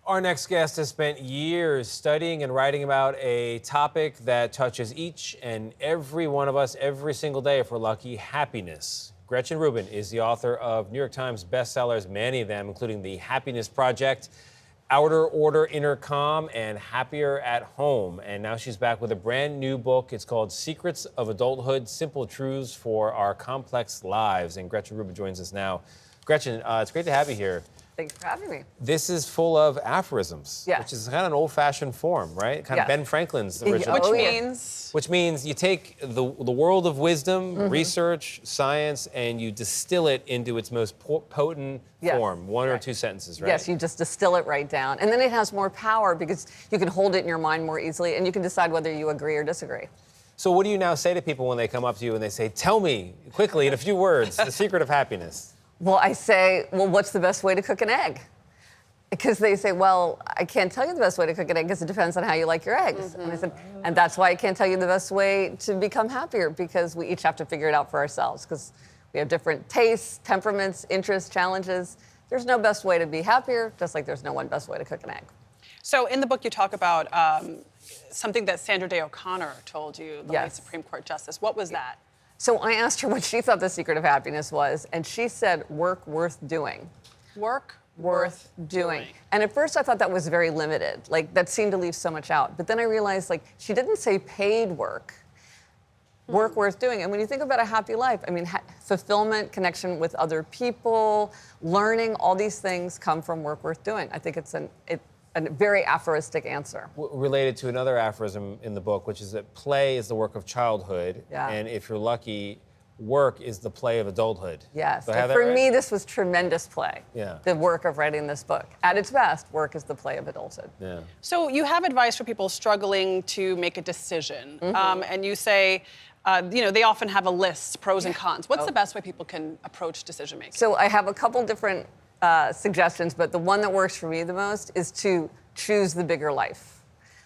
Our next guest has spent years studying and writing about a topic that touches each and every one of us every single day, if we're lucky: happiness. Gretchen Rubin is the author of New York Times bestsellers, many of them, including The Happiness Project, Outer Order, Inner Calm, and Happier at Home. And now she's back with a brand new book. It's called Secrets of Adulthood: Simple Truths for Our Complex Lives. And Gretchen Rubin joins us now. Gretchen, it's great to have you here. Thanks for having me. This is full of aphorisms, Yes. which is kind of an old-fashioned form, right? Kind of Ben Franklin's original. Which means you take the world of wisdom, research, science, and you distill it into its most potent form. One or two sentences, right? Yes, you just distill it right down. And then it has more power because you can hold it in your mind more easily and you can decide whether you agree or disagree. So what do you now say to people when they come up to you and they say, tell me quickly in a few words, the secret of happiness? Well, I say, well, what's the best way to cook an egg? Because they say, well, I can't tell you the best way to cook an egg because it depends on how you like your eggs. And I said, and that's why I can't tell you the best way to become happier, because we each have to figure it out for ourselves, because we have different tastes, temperaments, interests, challenges. There's no best way to be happier, just like there's no one best way to cook an egg. So in the book, you talk about something that Sandra Day O'Connor told you, the late Supreme Court Justice. What was that? So I asked her what she thought the secret of happiness was, and she said, work worth doing. Work worth doing. And at first I thought that was very limited. Like, that seemed to leave so much out. But then I realized, like, she didn't say paid work. Work worth doing. And when you think about a happy life, I mean, fulfillment, connection with other people, learning, all these things come from work worth doing. I think it's a very aphoristic answer. Related to another aphorism in the book, which is that play is the work of childhood, and if you're lucky, work is the play of adulthood. Yes, and for me, this was tremendous play. Yeah. The work of writing this book. At its best, work is the play of adulthood. Yeah. So you have advice for people struggling to make a decision, and you say, they often have a list, pros and cons. What's the best way people can approach decision making? So I have a couple different suggestions, but the one that works for me the most is to choose the bigger life.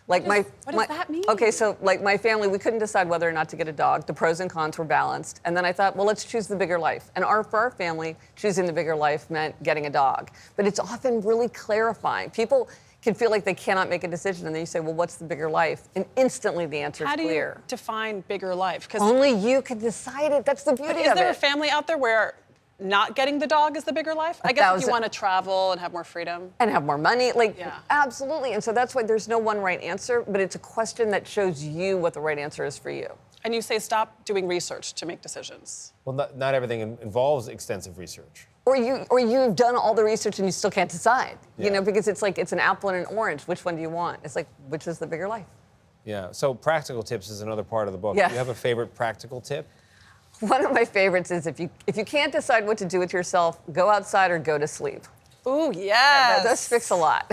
Like what does that mean? Okay, so like my family, we couldn't decide whether or not to get a dog. The pros and cons were balanced. And then I thought, well, let's choose the bigger life. And for our family, choosing the bigger life meant getting a dog. But it's often really clarifying. People can feel like they cannot make a decision, and then you say, well, what's the bigger life? And instantly the answer is clear. How do you define bigger life? Only you can decide it. That's the beauty of it. Is there a family out there where not getting the dog is the bigger life? I guess if you want to travel and have more freedom. And have more money, absolutely. And so that's why there's no one right answer, but it's a question that shows you what the right answer is for you. And you say stop doing research to make decisions. Well, not everything involves extensive research. Or you've done all the research and you still can't decide, because it's like it's an apple and an orange. Which one do you want? It's like, which is the bigger life? Yeah, so practical tips is another part of the book. Yeah. Do you have a favorite practical tip? One of my favorites is if you can't decide what to do with yourself, go outside or go to sleep. Ooh, yes. Those fix a lot.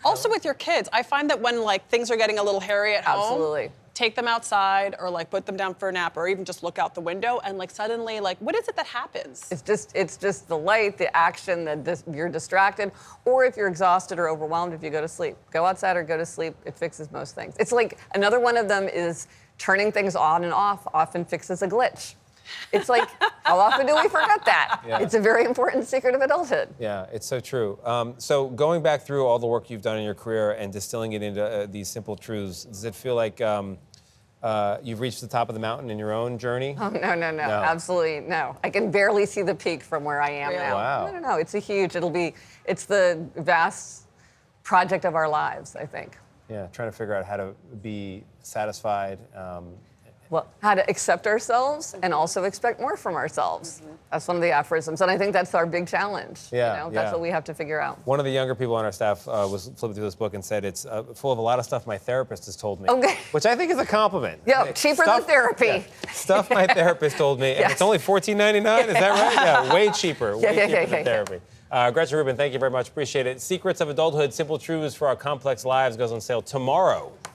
Also with your kids, I find that when things are getting a little hairy at home, take them outside or put them down for a nap or even just look out the window and suddenly what is it that happens? It's just the light, the action, that you're distracted, or if you're exhausted or overwhelmed, if you go to sleep. Go outside or go to sleep, it fixes most things. It's like another one of them is turning things on and off often fixes a glitch. It's like, how often do we forget that? Yeah. It's a very important secret of adulthood. Yeah, it's so true. So going back through all the work you've done in your career and distilling it into these simple truths, does it feel like you've reached the top of the mountain in your own journey? Oh, no, absolutely no. I can barely see the peak from where I am now. Wow. No, it's it's the vast project of our lives, I think. Yeah, trying to figure out how to be satisfied. Well, how to accept ourselves and also expect more from ourselves. That's one of the aphorisms, and I think that's our big challenge. That's what we have to figure out. One of the younger people on our staff was flipping through this book and said it's full of a lot of stuff my therapist has told me, which I think is a compliment. Yeah, cheaper than therapy. Yeah, stuff my therapist told me, and it's only $14.99. Is that right? Yeah, way cheaper. Way cheaper than therapy. Gretchen Rubin, thank you very much. Appreciate it. Secrets of Adulthood: Simple Truths for Our Complex Lives goes on sale tomorrow.